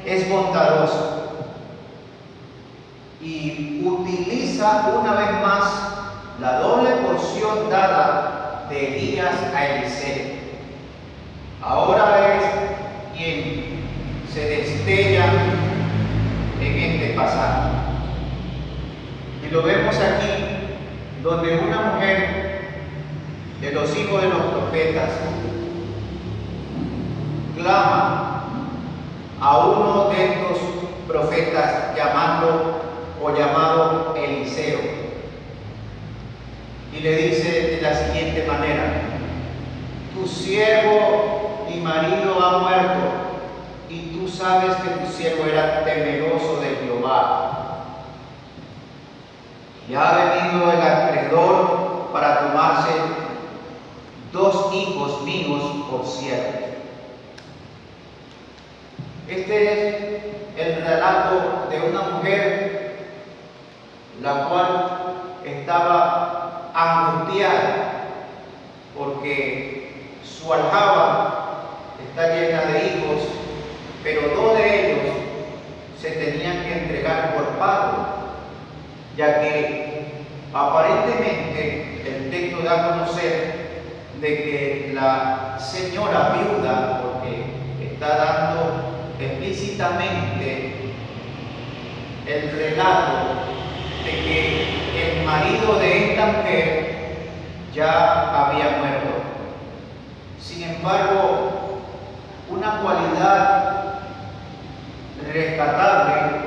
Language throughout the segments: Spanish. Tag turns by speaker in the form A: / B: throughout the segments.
A: es bondadoso y utiliza una vez más la doble porción dada de Elías a Eliseo. Ahora es quien se destella en este pasaje. Y lo vemos aquí, donde una mujer de los hijos de los profetas clama a uno de estos profetas llamado Eliseo, y le dice de la siguiente manera: tu siervo y marido ha muerto, y tú sabes que tu siervo era temeroso de Jehová, y ha venido el acreedor para tomarse 2 hijos míos por siervos. Este es el relato de una mujer la cual estaba angustiada porque su aljaba está llena de hijos, pero 2 de ellos se tenían que entregar por pago, ya que aparentemente el texto da a conocer de que la señora viuda, porque está dando explícitamente el relato de que el marido de esta mujer ya había muerto. Sin embargo, una cualidad rescatable,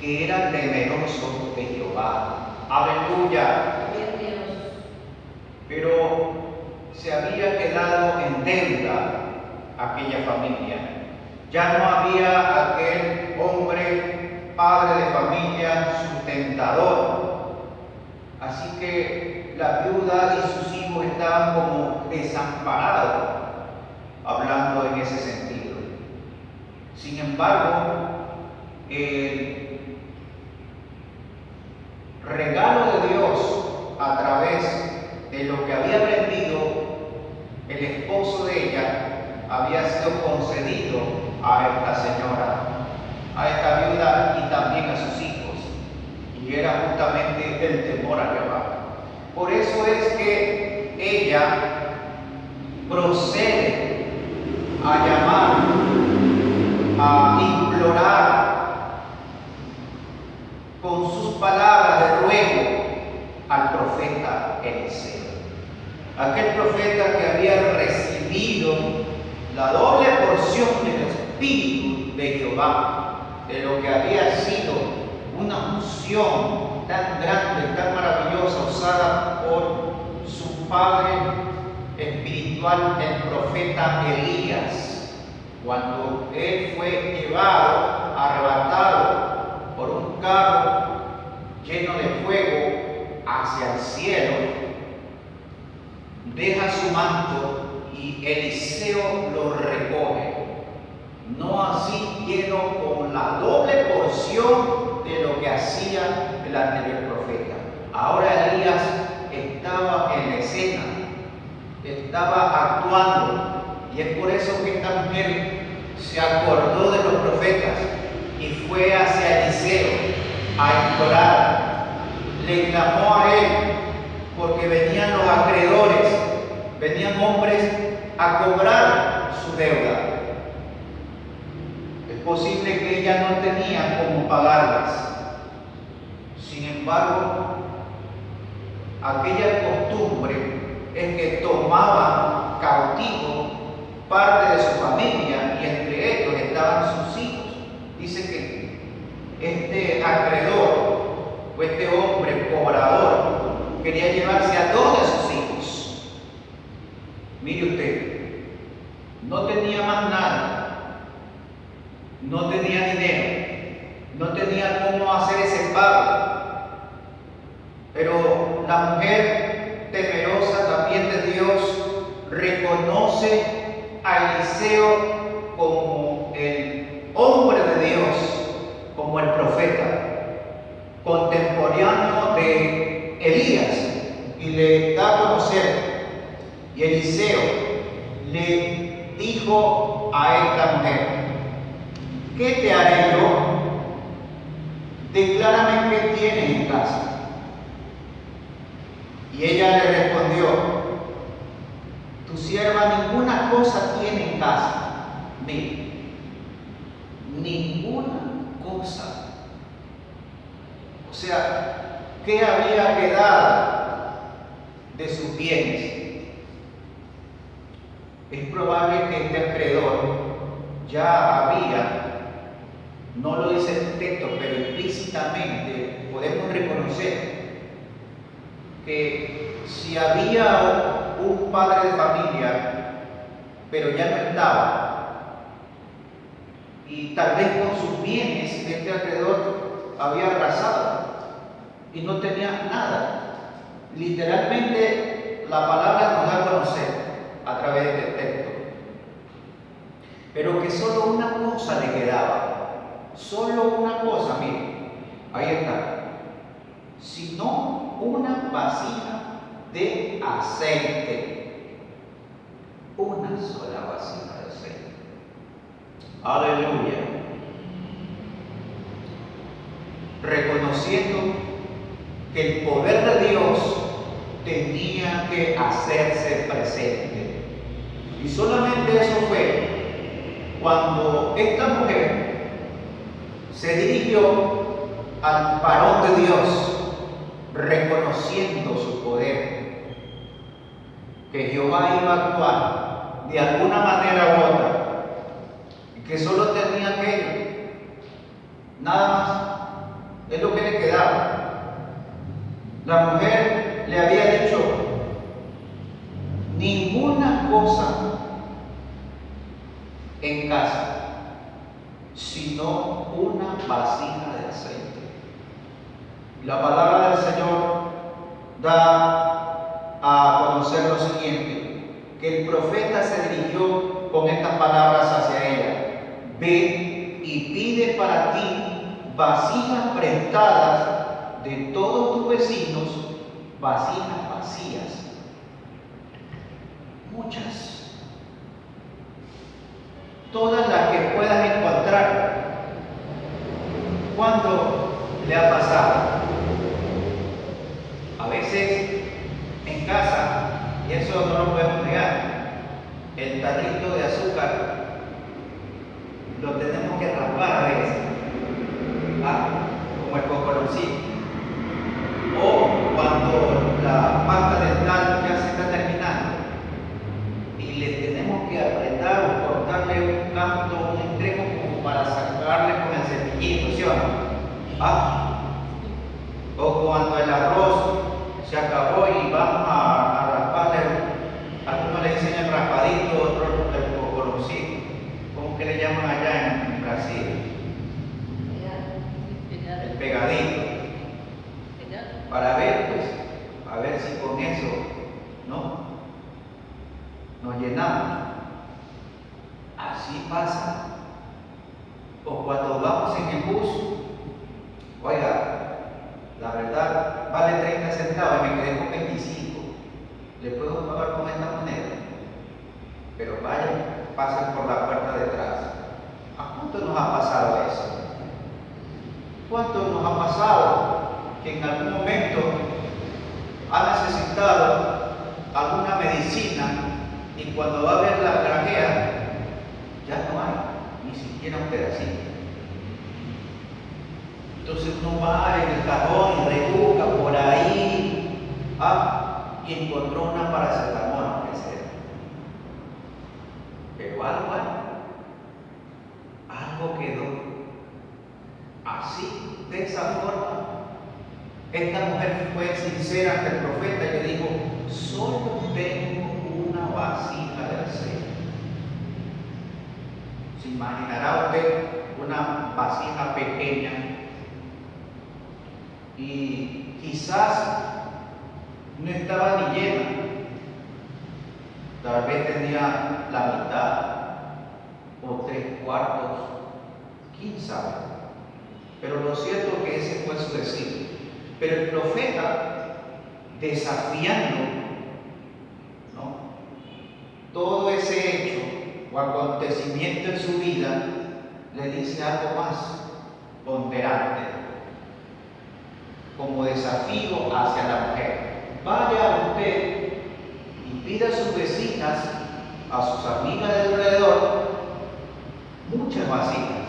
A: que era temeroso de Jehová. Aleluya. Pero se había quedado en deuda aquella familia. Ya no había aquel hombre, padre de familia, sustentador. Así que la viuda y sus hijos estaban como desamparados, hablando en ese sentido. Sin embargo, el regalo de Dios a través de lo que había aprendido el esposo de ella había sido concedido a esta señora, a esta viuda y también a sus hijos, y era justamente el temor a Jehová. Por eso es que ella procede a llamar, a implorar con sus palabras de ruego al profeta Eliseo, aquel profeta que había recibido la doble porción del Espíritu de Jehová, de lo que había sido una unción tan grande, tan maravillosa, usada por su padre espiritual, el profeta Elías, cuando él fue llevado, arrebatado por un carro lleno de fuego hacia el cielo, deja su manto y Eliseo lo recoge, no así lleno con la doble porción de lo que hacía el anterior profeta. Ahora Elías estaba en la escena, estaba actuando, y es por eso que esta mujer se acordó de los profetas y fue hacia Eliseo a implorar. Le clamó a él porque venían los acreedores, venían hombres a cobrar su deuda. Es posible que ella no tenía cómo pagarlas. Sin embargo, aquella costumbre es que tomaban cautivo parte de su familia, y entre ellos estaban sus hijos. Dice que este acreedor o este hombre cobrador quería llevarse a 2 de sus hijos. Mire usted, no tenía más nada, no tenía dinero, no tenía cómo hacer ese pago, pero la mujer temerosa también de Dios reconoce a Eliseo como el hombre de Dios, como el profeta contemporáneo de Elías, y le da a conocer. Y Eliseo le dijo a esta mujer ¿qué te haré yo? Declárame qué tienes en casa. Y ella le respondió, tu sierva ninguna cosa tiene en casa. Mira, ninguna cosa. O sea, ¿qué había quedado de sus bienes? Es probable que este acreedor ya había, no lo dice el texto, pero implícitamente podemos reconocer que si había un padre de familia, pero ya no estaba, y tal vez con sus bienes este acreedor había arrasado y no tenía nada. Literalmente la palabra nos da a conocer a través de este texto, pero que solo una cosa le quedaba, solo una cosa, miren, ahí está, sino una vasija de aceite, una sola vasija de aceite. Aleluya. Reconociendo que el poder de Dios tenía que hacerse presente. Y solamente eso fue cuando esta mujer se dirigió al varón de Dios, reconociendo su poder, que Jehová iba a actuar de alguna manera u otra, y que solo tenía aquello, nada más, es lo que le quedaba. La mujer le había dicho, ninguna cosa en casa, sino una vasija de aceite. La palabra del Señor da a conocer lo siguiente, que el profeta se dirigió con estas palabras hacia ella: ve y pide para ti vasijas prestadas de todos tus vecinos, vasijas vacías, muchas, todas las que puedas encontrar. ¿Cuándo le ha pasado? A veces en casa, y eso no lo podemos negar, el tarrito de azúcar lo tenemos que raspar a veces, como el cocoroncito. O cuando la pasta dental ya se está terminando y le tenemos que apretar o cortarle un canto, un extremo como para sacarle con el cepillito, ¿sí o no? O cuando el arroz se acabó y vamos a rasparle, algunos le dicen el raspadito, otros el cocoroncito. ¿Cómo que le llaman allá en Brasil? El pegadito. Para ver, pues, a ver si con eso, ¿no?, nos llenamos. Así pasa. O cuando vamos en el bus, oiga, la verdad, vale 30 centavos y me quedé con 25. ¿Le puedo pagar con esta moneda? Pero vayan, pasen por la puerta de atrás. ¿A cuánto nos ha pasado eso? ¿Cuánto nos ha pasado que en algún momento ha necesitado alguna medicina y cuando va a ver la granjera ya no hay ni siquiera un pedacito? Entonces uno va en el cajón y rebusca por ahí y encontró una paracetamol, aunque sea. Pero algo quedó. Así, de esa forma, esta mujer fue sincera ante el profeta y le dijo: solo tengo una vasija de aceite. ¿Se imaginará usted una vasija pequeña? Y quizás no estaba ni llena, tal vez tenía la mitad o 3/4, quién sabe. Pero lo cierto es que ese fue su decir. Pero el profeta, desafiando, ¿no?, todo ese hecho o acontecimiento en su vida, le dice algo más ponderante, como desafío hacia la mujer. Vaya usted y pida a sus vecinas, a sus amigas de alrededor, muchas vasijas.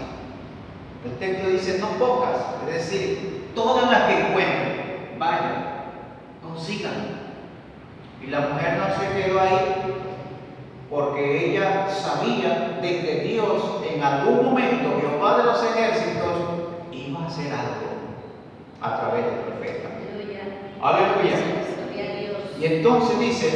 A: El texto dice no pocas, es decir, todas las que encuentren, vayan, consigan. Y la mujer no se quedó ahí porque ella sabía de que Dios en algún momento, Jehová de los ejércitos, iba a hacer algo a través del profeta. Aleluya. Y entonces dice,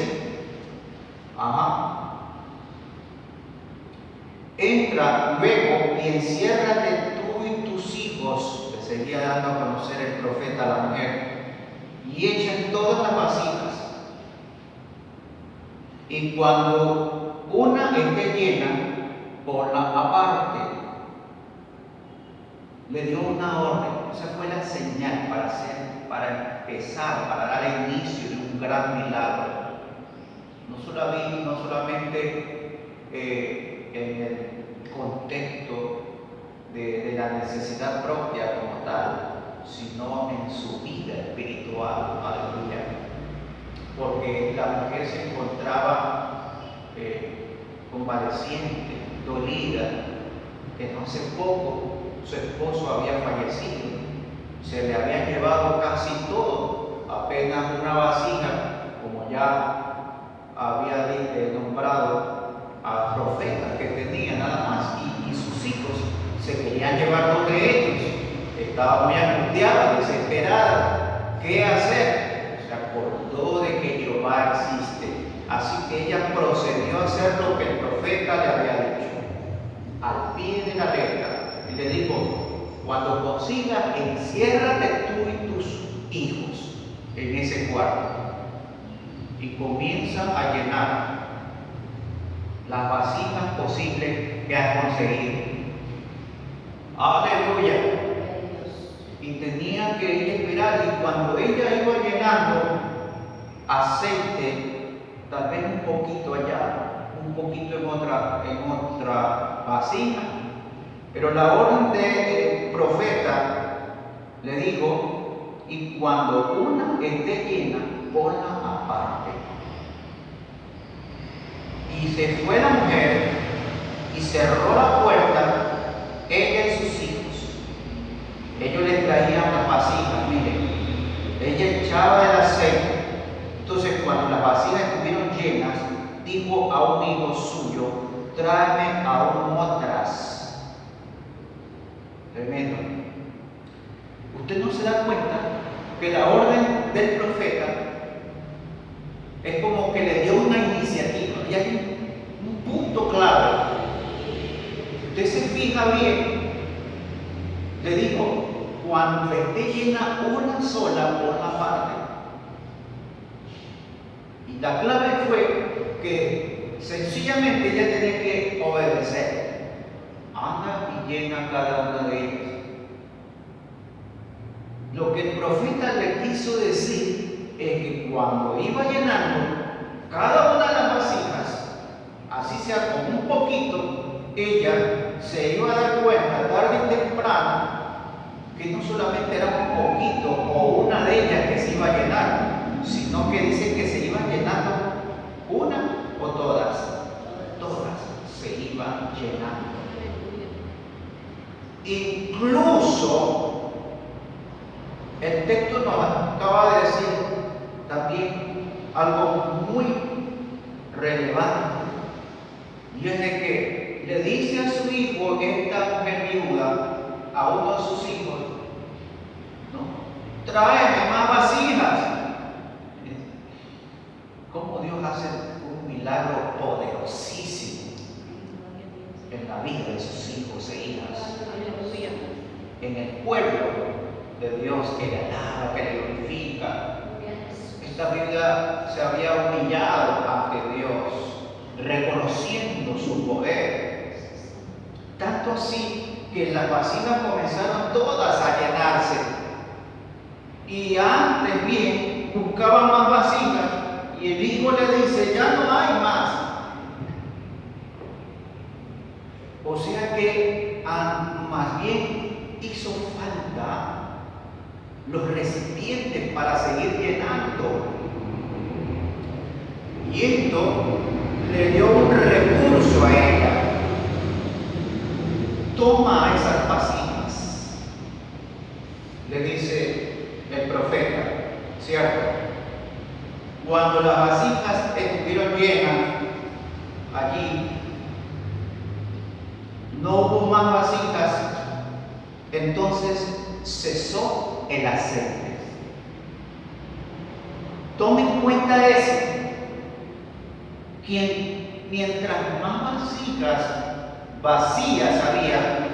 A: entra luego y enciérrate tú y tus hijos, le seguía dando a conocer el profeta a la mujer, y echen todas las vasijas. Y cuando una esté llena, ponla aparte. Le dio una orden. Esa fue la señal para empezar, para dar inicio de un gran milagro. No solamente en el contexto de la necesidad propia como tal, sino en su vida espiritual. Aleluya. Porque la mujer se encontraba convaleciente, dolida, que no hace poco su esposo había fallecido, se le había llevado casi todo, apenas una vasija, como ya había nombrado a profeta que tenía nada más, y sus hijos se querían llevar dos de ellos. Estaba muy angustiada, desesperada. ¿Qué hacer? Se acordó de que Jehová existe, así que ella procedió a hacer lo que el profeta le había dicho, al pie de la letra, y le dijo: cuando consigas, enciérrate tú y tus hijos en ese cuarto y comienza a llenar las vasijas posibles que has conseguido. Aleluya. Y tenía que ella esperar, y cuando ella iba llenando aceite, tal vez un poquito allá, un poquito en otra vasija, pero la orden del profeta le dijo: y cuando una esté llena, ponla aparte. Y se fue la mujer y cerró la puerta, ella y sus hijos. Ellos le traían las vasijas, miren, ella echaba el aceite. Entonces, cuando las vasijas estuvieron llenas, dijo a un hijo suyo: tráeme aún otras. Tremendo. Usted no se da cuenta que la orden del profeta es como que le dio una iniciativa, y hay un punto clave. Usted se fija bien, le dijo: cuando esté llena una sola, por la parte. Y la clave fue que sencillamente ella tenía que obedecer. Anda y llena cada una de ellas. Lo que el profeta le quiso decir es que cuando iba llenando cada una de las vasijas, así sea con un poquito, ella se iba a dar cuenta tarde y temprano que no solamente era un poquito o una de ellas que se iba a llenar, sino que dice que se iban llenando una o todas. Todas se iban llenando. Incluso el texto nos acaba de decir también algo muy relevante, y es de que le dice a su hijo, esta mujer viuda, a uno de sus hijos: ¿no? Tráeme más vasijas. ¿Cómo Dios hace un milagro poderosísimo en la vida de sus hijos e hijas? En el pueblo de Dios, que le alaba, que le glorifica. Esta viuda se había humillado ante Dios, reconociendo su poder. Tanto así que las vasijas comenzaron todas a llenarse. Y antes bien buscaban más vasijas, y el hijo le dice: ya no hay más. O sea que más bien hizo falta los recipientes para seguir llenando. Y esto le dio un recurso a ella. Toma esas vasijas, le dice el profeta, ¿cierto? Cuando las vasijas estuvieron llenas, allí no hubo más vasijas, entonces cesó el aceite. Tome en cuenta eso. Mientras más vasijas vacías había,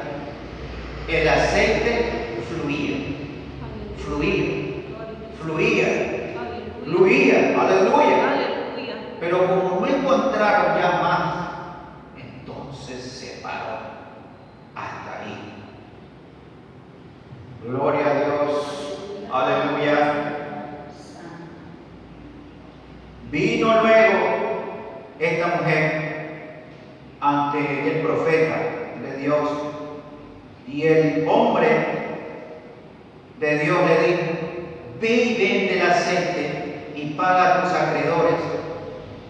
A: el aceite fluía, aleluya. Pero como no encontraron ya más, entonces se paró hasta ahí. Gloria a Dios, aleluya. Vino luego esta mujer ante el profeta de Dios, y el hombre de Dios le dijo: ve y vende el aceite y paga a tus acreedores,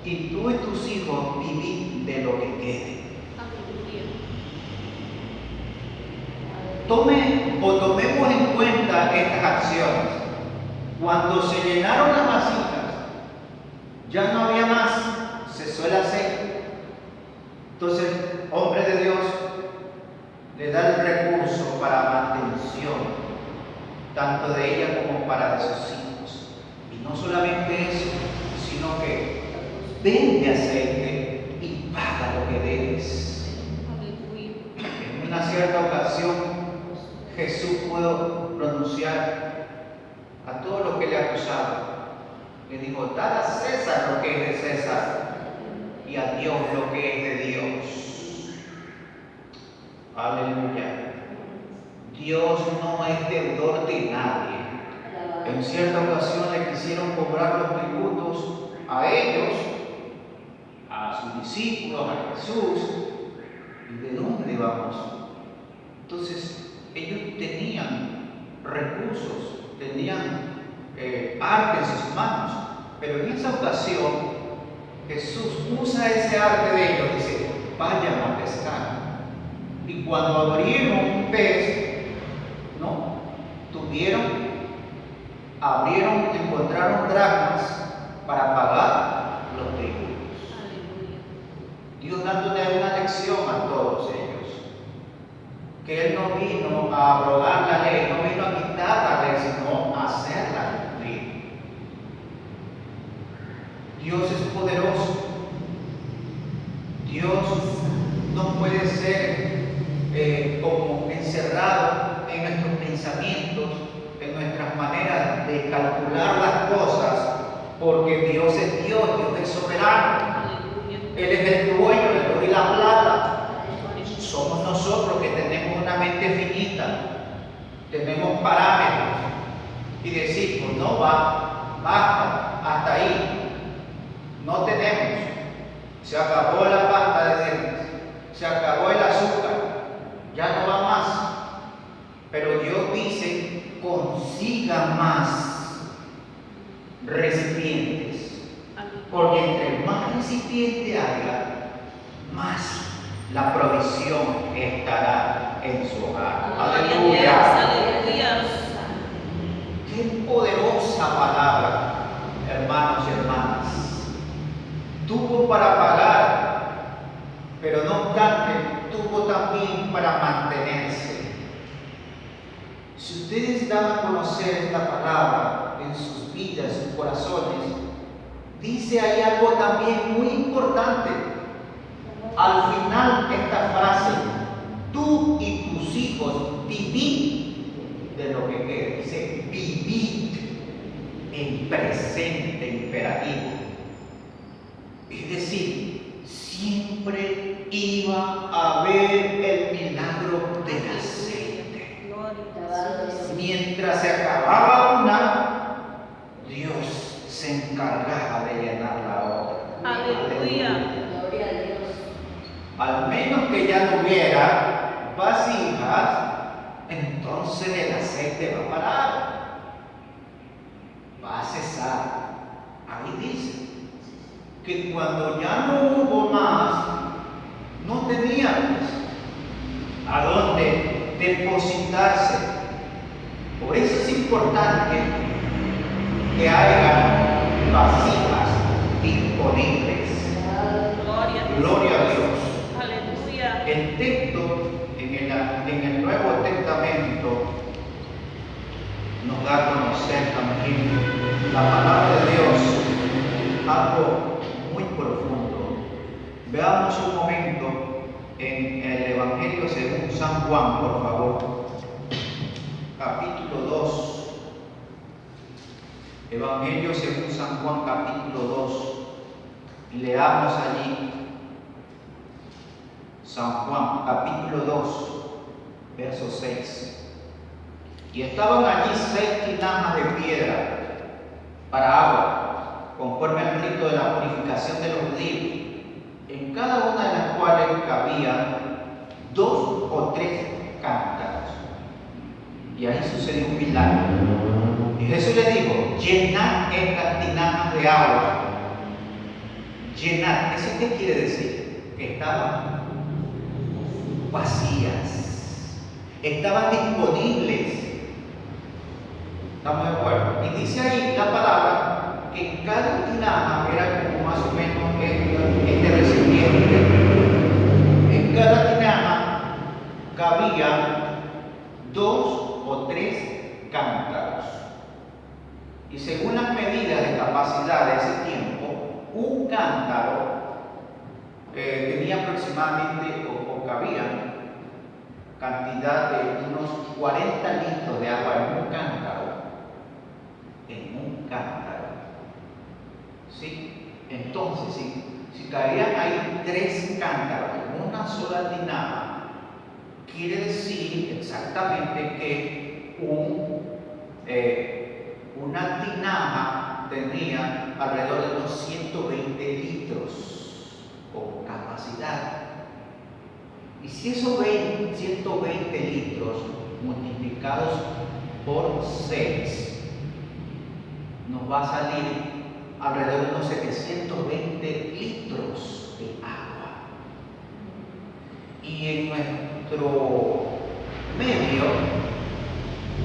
A: y tú y tus hijos vivid de lo que quede. Tomemos en cuenta estas acciones. Cuando se llenaron las vasijas, ya no había más, cesó el aceite. Entonces, hombre de Dios le da el recurso para mantención, tanto de ella como para de sus hijos. Y no solamente eso, sino que vende aceite y paga lo que debes. En una cierta ocasión, Jesús pudo pronunciar a todos los que le acusaban. Le dijo: dad a César lo que es de César y a Dios lo que es de Dios. Aleluya. Dios no es deudor de nadie. En cierta ocasión le quisieron cobrar los tributos a ellos, a sus discípulos, a Jesús. ¿Y de dónde vamos? Entonces, ellos tenían recursos, tenían arte en sus manos, pero en esa ocasión Jesús usa ese arte de ellos, dice: vayan a pescar. Y cuando abrieron un pez, ¿no? Abrieron, encontraron dracmas para pagar los tributos. Dios dándole una lección a todos ellos, que Él no vino a abrogar la ley, no vino a quitar la ley, sino a hacerla cumplir. Dios es poderoso. Dios no puede ser como encerrado en nuestros pensamientos, en nuestras maneras de calcular las cosas, porque Dios es Dios, Dios es soberano. Él es el dueño del oro y la plata. Somos nosotros que tenemos una mente finita, tenemos parámetros y decimos: no va, basta, hasta ahí. No tenemos. Se acabó la pasta de dientes, se acabó el azúcar, ya no va más. Pero Dios dice: consiga más recipientes, porque entre más recipiente haya, más la provisión estará en su hogar. Aleluya. Qué poderosa palabra, hermanos y hermanas. Tuvo para pagar, pero no obstante, tuvo también para mantenerse. Si ustedes dan a conocer esta palabra en sus vidas, en sus corazones, dice ahí algo también muy importante. Al final esta frase: tú y tus hijos vivid de lo que quede. Dice vivid en presente imperativo. Es decir, siempre iba a haber el milagro del aceite. Mientras se acababa una, Dios se encargaba de llenar la otra.
B: Aleluya.
A: Al menos que ya no hubiera entonces el aceite va a parar, va a cesar. Ahí dice que cuando ya no hubo más, no tenía a dónde depositarse. Por eso es importante que haya vasijas disponibles. Gloria a Dios.
B: Aleluya.
A: El texto en el Nuevo Testamento nos da a conocer también la palabra de Dios, algo muy profundo. Veamos un momento en el Evangelio según San Juan, por favor, capítulo 2. Evangelio según San Juan, capítulo 2. Y leamos allí San Juan, capítulo 2, verso 6. Y estaban allí 6 tinajas de piedra para agua, conforme al rito de la purificación de los judíos, en cada una de las cuales cabían 2 o 3 cántaros. Y ahí sucedió un milagro. Y Jesús les dijo: llenad estas tinajas de agua. Llenad, ¿eso qué quiere decir? Que estaban vacías, estaban disponibles. ¿Estamos de acuerdo? Y dice ahí la palabra que en cada tinaja era como más o menos este recipiente. En cada tinaja cabía 2 o 3 cántaros. Y según las medidas de capacidad de ese tiempo, un cántaro tenía aproximadamente o cabía cantidad de unos 40 litros de agua en un cántaro. En un cántaro. ¿Sí? Entonces, si caían ahí 3 cántaros en una sola tinaja, quiere decir exactamente que una tinaja tenía alrededor de unos 120 litros como capacidad. Y si esos 120 litros multiplicados por 6 nos va a salir alrededor de unos 720 litros de agua. Y en nuestro medio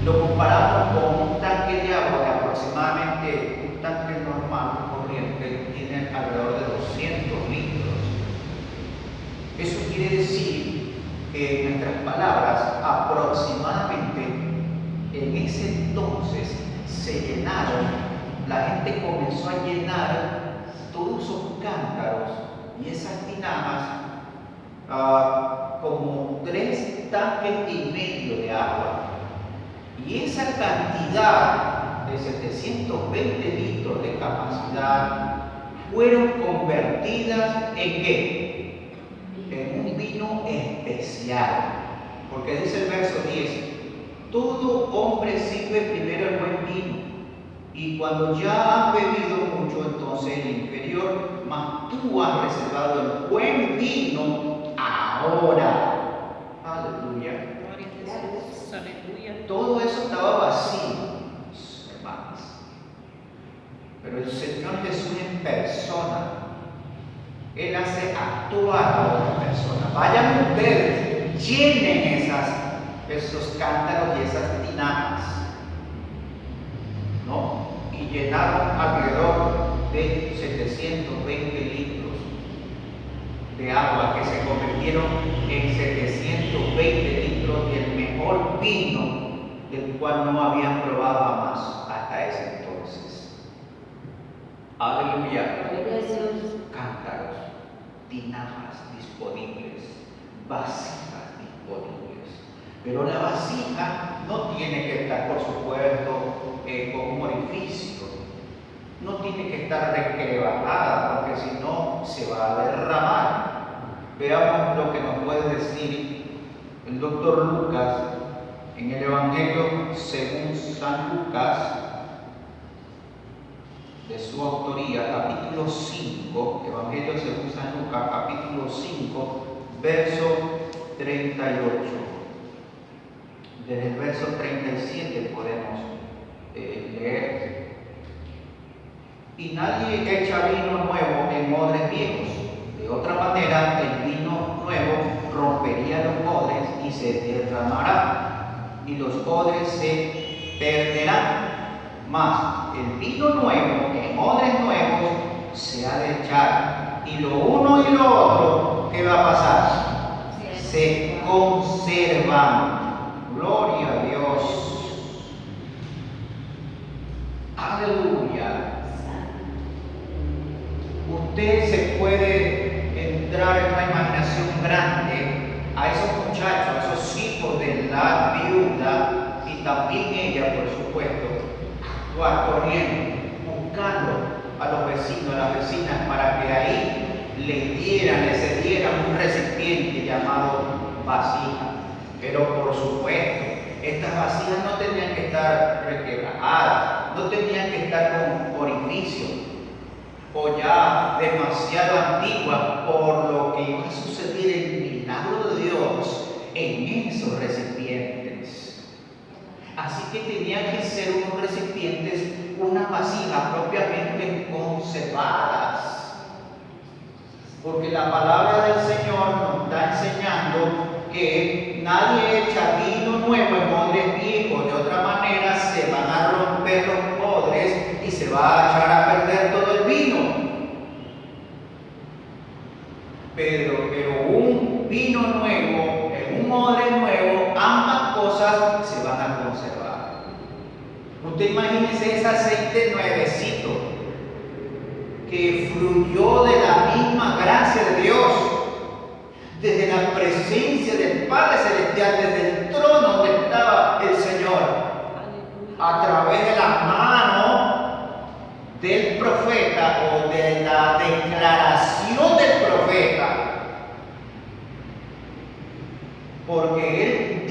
A: lo comparamos con un tanque de agua que aproximadamente un tanque normal corriente tiene alrededor de 200 litros. Eso quiere decir que en nuestras palabras, aproximadamente en ese entonces se llenaron, la gente comenzó a llenar todos esos cántaros y esas tinajas como 3 tanques y medio de agua. Y esa cantidad de 720 litros de capacidad fueron convertidas en ¿qué? En un vino especial. Porque dice el verso 10: todo hombre sirve primero el buen vino, y cuando ya has bebido mucho, entonces el inferior, mas tú has reservado el buen vino ahora. Aleluya.
B: Aleluya.
A: Todo eso estaba vacío, hermanos. Pero el Señor Jesús en persona, Él hace actuar a otra persona. Vayan ustedes, llenen esos cántaros y esas tinajas, ¿no? Y llenaron alrededor de 720 litros de agua, que se convirtieron en 720 litros del mejor vino, del cual no habían probado jamás hasta ese entonces. Aleluya. Cántaros, tinajas disponibles, vasijas disponibles. Pero la vasija no tiene que estar, por supuesto, con un orificio. No tiene que estar requebrajada, porque si no se va a derramar. Veamos lo que nos puede decir el doctor Lucas en el Evangelio según San Lucas, de su autoría, capítulo 5, Evangelio según San Lucas, capítulo 5, verso 38. Desde el verso 37 podemos leer. Y nadie echa vino nuevo en odres viejos. De otra manera, el vino nuevo rompería los odres y se derramará, y los odres se perderán. Mas el vino nuevo en odres nuevos se ha de echar, y lo uno y lo otro, ¿qué va a pasar? Se conservan. Gloria a Dios. Aleluya. Usted se puede entrar en una imaginación grande a esos muchachos, a esos hijos de la viuda y también ella, por supuesto, actuar corriendo, buscando a los vecinos, a las vecinas, para que ahí les cedieran un recipiente llamado vasija. Pero por supuesto, estas vasijas no tenían que estar requebrajadas, no tenían que estar con orificios o ya demasiado antiguas, por lo que iba a suceder el milagro de Dios en esos recipientes. Así que tenían que ser unos recipientes, unas vasijas propiamente conservadas. Porque la palabra del Señor nos está enseñando que nadie echa vino nuevo en odres viejos, de otra manera se van a romper los odres y se va a echar a perder todo el vino. Pero un vino nuevo, en un odre nuevo, ambas cosas se van a conservar. Usted imagínese ese aceite nuevecito que fluyó de la misma gracia de Dios, desde la presencia del Padre Celestial, desde el trono donde estaba el Señor, a través de la mano del profeta o de la declaración del profeta, porque él